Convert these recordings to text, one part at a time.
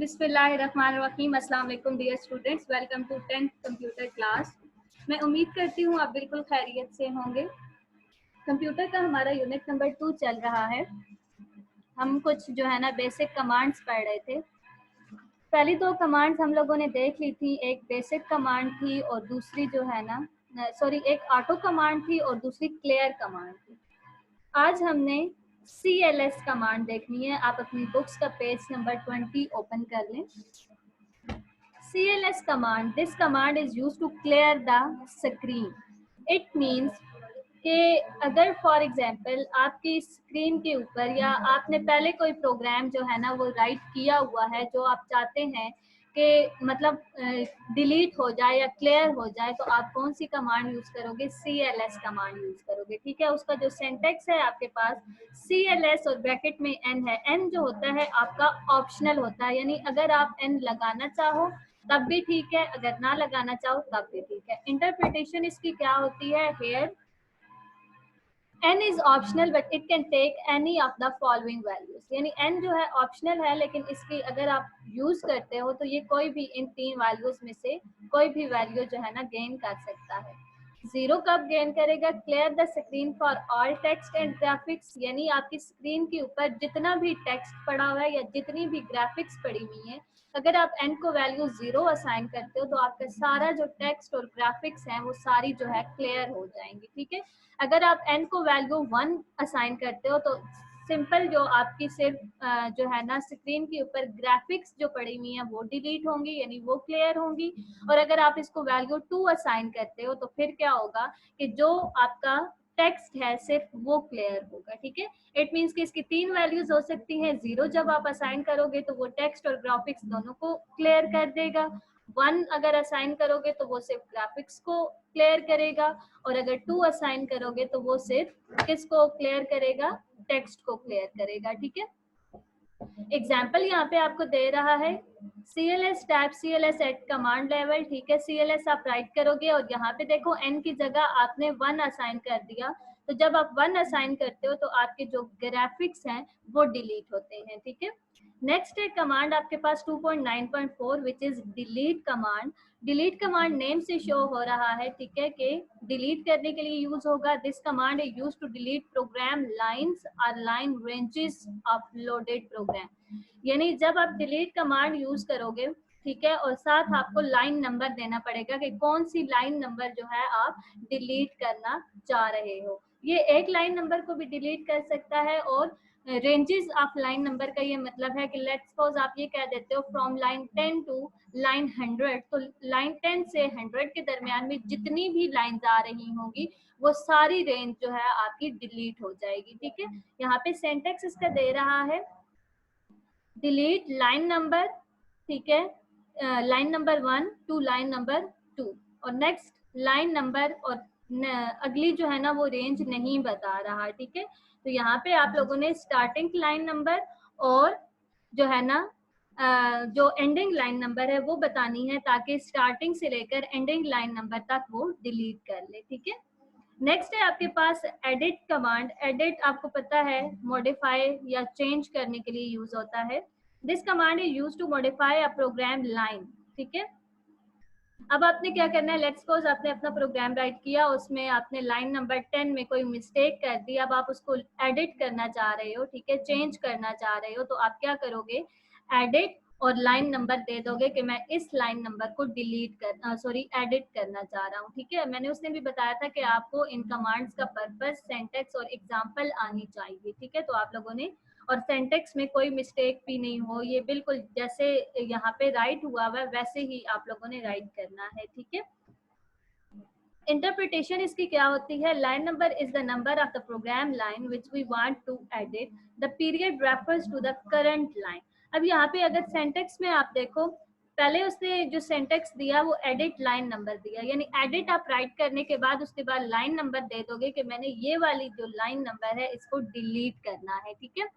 बिस्मिल्लाहिर्रहमानिर्रहीम। अस्सलाम वालेकुम dear students, welcome to 10th computer class. मैं उम्मीद करती हूँ आप बिल्कुल खैरियत से होंगे। कंप्यूटर का हमारा यूनिट नंबर 2 चल रहा है। हम कुछ जो है ना बेसिक कमांड्स पढ़ रहे थे। पहली दो कमांड्स हम लोगों ने देख ली थी, एक बेसिक कमांड थी और दूसरी जो है ना एक ऑटो कमांड थी और दूसरी क्लियर कमांड थी। आज हमने CLS कमांड देखनी है। आप अपनी बुक्स का पेज नंबर 20 ओपन कर लें। CLS command, this command is used to clear the screen. It means कि अगर फॉर एग्जांपल आपकी स्क्रीन के ऊपर या आपने पहले कोई प्रोग्राम जो है ना वो राइट किया हुआ है जो आप चाहते हैं कि मतलब डिलीट हो जाए या क्लियर हो जाए, तो आप कौन सी कमांड यूज करोगे? CLS कमांड यूज करोगे। ठीक है, उसका जो सिंटैक्स है आपके पास CLS और ब्रैकेट में n है। n जो होता है आपका ऑप्शनल होता है, यानी अगर आप n लगाना चाहो तब भी ठीक है, अगर ना लगाना चाहो तब भी ठीक है। इंटरप्रिटेशन इसकी क्या होती है? Here n is optional but it can take any of the following values, यानी n जो है ऑप्शनल है लेकिन इसकी अगर आप यूज करते हो तो ये कोई भी इन तीन वैल्यूज में से कोई भी वैल्यू जो है ना गेन कर सकता है। जीरो कब गेन करेगा? Clear the screen for all text and graphics, यानी आपकी स्क्रीन के ऊपर जितना भी टेक्स्ट पड़ा हुआ है या जितनी भी ग्राफिक्स पड़ी हुई है, अगर आप n को वैल्यू 0 असाइन करते हो तो आपका सारा जो टेक्स्ट और ग्राफिक्स है वो सारी जो है क्लियर हो जाएंगी। ठीक है, अगर आप n को वैल्यू 1 असाइन करते हो तो सिंपल जो आपकी सिर्फ जो है ना स्क्रीन के ऊपर ग्राफिक्स जो पड़ी हुई है वो डिलीट होंगी, यानी वो क्लियर होंगी। और अगर आप इसको वैल्यू 2 असाइन करते हो तो फिर क्या होगा कि जो आपका टेक्स्ट है सिर्फ वो क्लियर होगा। ठीक है, इट मींस कि इसकी तीन वैल्यूज हो सकती हैं। 0 जब आप असाइन करोगे तो वो टेक्स्ट और ग्राफिक्स दोनों को क्लियर कर देगा। 1 अगर असाइन करोगे तो वो सिर्फ ग्राफिक्स को क्लियर करेगा, और अगर 2 असाइन करोगे तो वो सिर्फ किसको क्लियर करेगा? टेक्स्ट को क्लियर करेगा। ठीक है, एग्जाम्पल यहाँ पे आपको दे रहा है CLS tab CLS at command level. ठीक है, CLS आप राइट करोगे और यहाँ पे देखो n की जगह आपने 1 असाइन कर दिया, तो जब आप 1 असाइन करते हो तो आपके जो ग्राफिक्स हैं वो डिलीट होते हैं। ठीक है, नेक्स्ट है कमांड आपके पास 2.9.4 which is delete command. Delete command name से शो हो रहा है, ठीक है, कि डिलीट करने के लिए यूज होगा। This command is use to delete program lines और line ranges of loaded program, यानी जब आप डिलीट कमांड यूज करोगे, ठीक है, और साथ आपको लाइन नंबर देना पड़ेगा कि कौन सी लाइन नंबर जो है आप डिलीट करना चाह रहे हो। ये एक लाइन नंबर को भी डिलीट कर सकता है, और रेंजेस ऑफ लाइन नंबर का ये मतलब है कि लेट्स सपोज आप ये कह देते हो फ्रॉम लाइन 10 टू लाइन 100, तो लाइन 10 से 100 के दरमियान में जितनी भी लाइंस आ रही होंगी वो सारी रेंज जो है आपकी डिलीट हो जाएगी। ठीक है, यहाँ पे सिंटैक्स इसका दे रहा है डिलीट लाइन नंबर, ठीक है, line number 1 to line number 2, और नेक्स्ट लाइन नंबर और अगली जो है ना वो रेंज नहीं बता रहा। ठीक है, तो यहाँ पे आप लोगों ने स्टार्टिंग लाइन नंबर और जो है ना जो एंडिंग लाइन नंबर है वो बतानी है, ताकि स्टार्टिंग से लेकर एंडिंग लाइन नंबर तक वो डिलीट कर ले। ठीक है, नेक्स्ट है आपके पास एडिट कमांड। एडिट आपको पता है मॉडिफाई या चेंज करने के लिए यूज होता है। This command is use to modify a program line. ठीक है, अब आपने क्या करना है, लेट्स सपोज आपने अपना प्रोग्राम राइट किया, उसमें आपने लाइन नंबर 10 में कोई मिस्टेक कर दी, अब आप उसको एडिट करना चाह रहे हो, ठीक है, चेंज करना चाह रहे हो, तो आप क्या करोगे? एडिट और लाइन नंबर दे दोगे कि मैं इस लाइन नंबर को डिलीट एडिट करना चाह रहा हूँ। ठीक है, मैंने उसने भी बताया था कि आपको इन कमांड्स का पर्पस, सिंटैक्स और एग्जांपल आनी चाहिए। ठीक है, तो आप लोगों ने, और सिंटैक्स में कोई मिस्टेक भी नहीं हो, ये बिल्कुल जैसे यहाँ पे राइट हुआ हुआ वैसे ही आप लोगों ने राइट करना है। ठीक है, इंटरप्रिटेशन इसकी क्या होती है? Line number is the number of the program line which we want to edit, the period refers to the current line. अब यहाँ पे अगर सिंटैक्स में आप देखो, पहले उसने जो सिंटैक्स दिया वो एडिट लाइन नंबर दिया, यानी एडिट आप राइट करने के बाद उसके बाद लाइन नंबर दे दोगे कि मैंने ये वाली जो लाइन नंबर है इसको डिलीट करना है। ठीक है,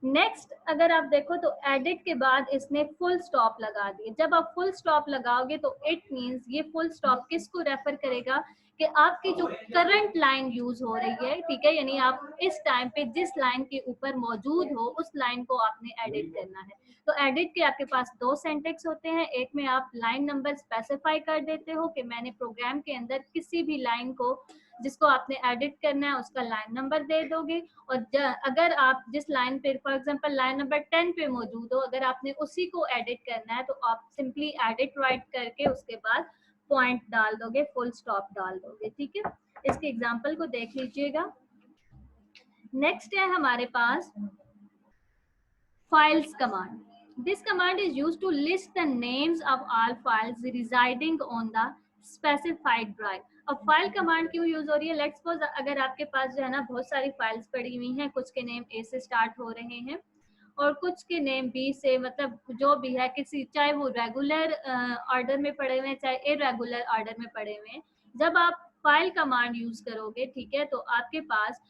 नेक्स्ट अगर आप देखो तो एडिट के बाद इसने फुल स्टॉप लगा दिए। जब आप फुल स्टॉप लगाओगे तो इट मींस ये फुल स्टॉप किसको रेफर करेगा? कि आपकी जो करंट लाइन यूज हो रही है, ठीक है, यानी आप इस टाइम पे जिस लाइन के ऊपर मौजूद हो उस लाइन को आपने एडिट करना है। तो एडिट के आपके पास दो सिंटैक्स होते हैं, एक में आप लाइन नंबर स्पेसिफाई कर देते हो कि मैंने प्रोग्राम के अंदर किसी भी लाइन को जिसको आपने एडिट करना है उसका लाइन नंबर दे दोगे, और अगर आप जिस लाइन पे फॉर एग्जांपल लाइन नंबर 10 पे मौजूद हो, अगर आपने उसी को एडिट करना है तो आप सिंपली एडिट राइट करके उसके बाद पॉइंट डाल दोगे, फुल स्टॉप डाल दोगे, ठीक है। इसके एग्जांपल को देख लीजिएगा। नेक्स्ट है हमारे पास files command. This command is used to list the names of all files residing on the specified drive. अब फाइल कमांड क्यों यूज हो रही है? लेट्स सपोज अगर आपके पास जो है ना बहुत सारी फाइल्स पड़ी हुई हैं, कुछ के नेम ए से स्टार्ट हो रहे हैं और कुछ के नेम बी से, मतलब जो भी है, किसी चाहे वो रेगुलर ऑर्डर में पड़े हुए हैं चाहे इरेगुलर ऑर्डर में पड़े हुए हैं। जब आप फाइल कमांड यूज करोगे, ठीक है, तो आपके पास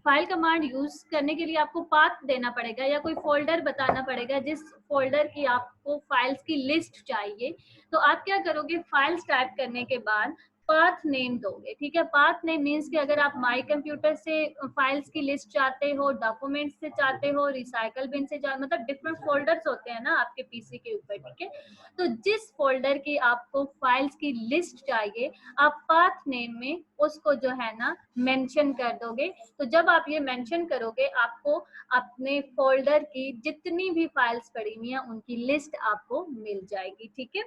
फाइल कमांड यूज करने के लिए आपको पाथ देना पड़ेगा या कोई फोल्डर बताना पड़ेगा जिस फोल्डर की आपको फाइल्स की लिस्ट चाहिए। तो आप क्या करोगे, फाइल्स टाइप करने के बाद पाथ नेम दोगे, ठीक है। पाथ नेम मीन्स कि अगर आप माई कंप्यूटर से फाइल्स की लिस्ट चाहते हो, डॉक्यूमेंट्स से चाहते हो, रिसाइकल बिन से मतलब डिफरेंट फोल्डर्स होते हैं ना आपके पीसी के ऊपर, ठीक है। तो जिस फोल्डर की आपको फाइल्स की लिस्ट चाहिए, आप पाथ नेम में उसको जो है ना मेंशन कर दोगे। तो जब आप ये मेंशन करोगे, आपको अपने फोल्डर की जितनी भी फाइल्स पड़ी हुई हैं उनकी लिस्ट आपको मिल जाएगी, ठीक है।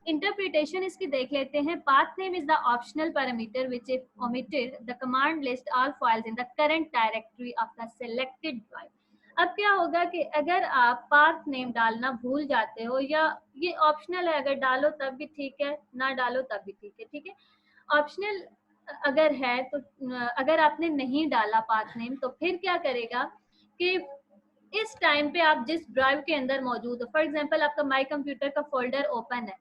इंटरप्रिटेशन इसकी देख लेते हैं। Path name is the optional parameter which if omitted the command list all files in the current directory of the selected drive. अब क्या होगा कि अगर आप पाथ नेम डालना भूल जाते हो, या ये ऑप्शनल है, अगर डालो तब भी ठीक है, ना डालो तब भी ठीक है, ठीक है। ऑप्शनल अगर है तो अगर आपने नहीं डाला पाथ नेम तो फिर क्या करेगा कि इस टाइम पे आप जिस ड्राइव के अंदर मौजूद हो, फॉर एग्जांपल आपका माई कंप्यूटर का फोल्डर ओपन है,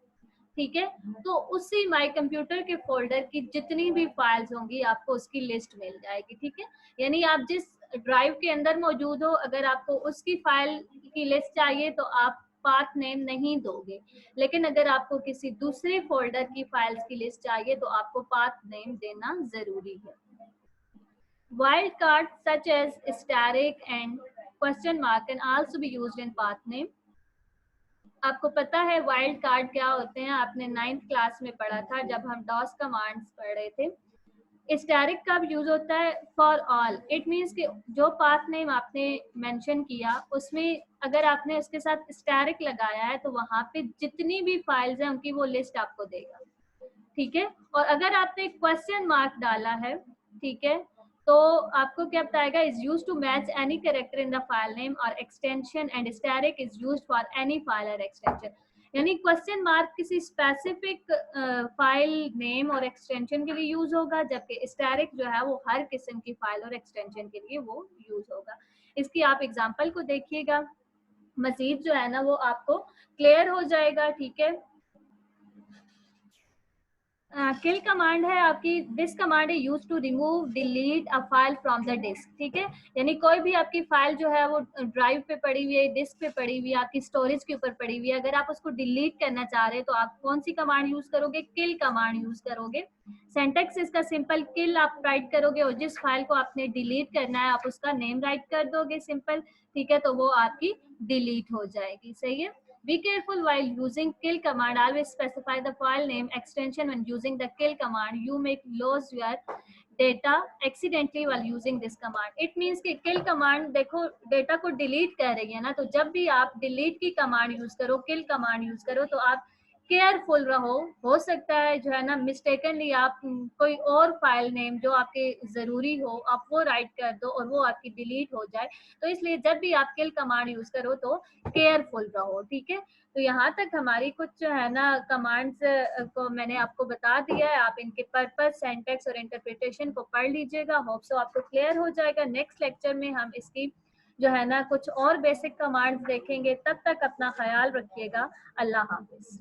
ठीक है, तो उसी माई कंप्यूटर के फोल्डर की जितनी भी फाइल्स होंगी आपको उसकी लिस्ट मिल जाएगी, ठीक है। यानी आप जिस ड्राइव के अंदर मौजूद हो, अगर आपको उसकी फाइल की लिस्ट चाहिए तो आप पाथ नेम नहीं दोगे, लेकिन अगर आपको किसी दूसरे फोल्डर की फाइल्स की लिस्ट चाहिए तो आपको पाथ नेम देना जरूरी है। Wild card such as asterisk and question mark can also be used in path name. आपको पता है वाइल्ड कार्ड क्या होते हैं? आपने 9th क्लास में पढ़ा था जब हम डॉस कमांड्स पढ़ रहे थे। स्टैरिक का यूज होता है फॉर ऑल। इट मीन्स कि जो पाथ नेम आपने मेंशन किया उसमें अगर आपने उसके साथ स्टैरिक लगाया है तो वहां पे जितनी भी फाइल्स हैं उनकी वो लिस्ट आपको देगा, ठीक है। और अगर आपने क्वेश्चन मार्क डाला है, ठीक है, तो आपको क्या बताएगा, is used to match any character in the file name और extension and asterisk is used for any file और एक्सटेंशन। यानी क्वेश्चन मार्क किसी स्पेसिफिक फाइल नेम और एक्सटेंशन के लिए यूज होगा, जबकि स्टैरिक जो है वो हर किस्म की फाइल और एक्सटेंशन के लिए वो यूज होगा। इसकी आप एग्जांपल को देखिएगा, मजीद जो है ना वो आपको क्लियर हो जाएगा, ठीक है। किल कमांड है आपकी, this command is use to remove delete a file from the disk, ठीक है। यानी कोई भी आपकी फाइल जो है वो ड्राइव पे पड़ी हुई है, डिस्क पे पड़ी हुई है, आपकी स्टोरेज के ऊपर पड़ी हुई है, अगर आप उसको डिलीट करना चाह रहे हैं तो आप कौन सी कमांड यूज करोगे? किल कमांड यूज करोगे। सिंटैक्स इसका सिंपल, किल आप राइट करोगे और जिस फाइल को आपने डिलीट करना है आप उसका नेम राइट कर दोगे, सिंपल, ठीक है, तो वो आपकी डिलीट हो जाएगी, सही है। Be careful while using kill command. Always specify the file name extension when using the kill command. You may lose your data accidentally while using this command. It means कि kill command देखो data को delete कर रही है ना, तो जब भी आप डिलीट की कमांड यूज करो, kill कमांड यूज करो, तो आप केयरफुल रहो। हो सकता है जो है ना मिस्टेकनली आप कोई और फाइल नेम जो आपके जरूरी हो आप वो राइट कर दो और वो आपकी डिलीट हो जाए। तो इसलिए जब भी आप किल कमांड यूज करो तो केयरफुल रहो, ठीक है। तो यहाँ तक हमारी कुछ जो है ना कमांड्स को मैंने आपको बता दिया है। आप इनके पर्पस, सिंटैक्स और इंटरप्रिटेशन को पढ़ लीजिएगा। होप सो आपको क्लियर हो जाएगा। नेक्स्ट लेक्चर में हम इसकी जो है ना कुछ और बेसिक कमांड्स देखेंगे। तब तक अपना ख्याल रखिएगा। अल्लाह हाफिज।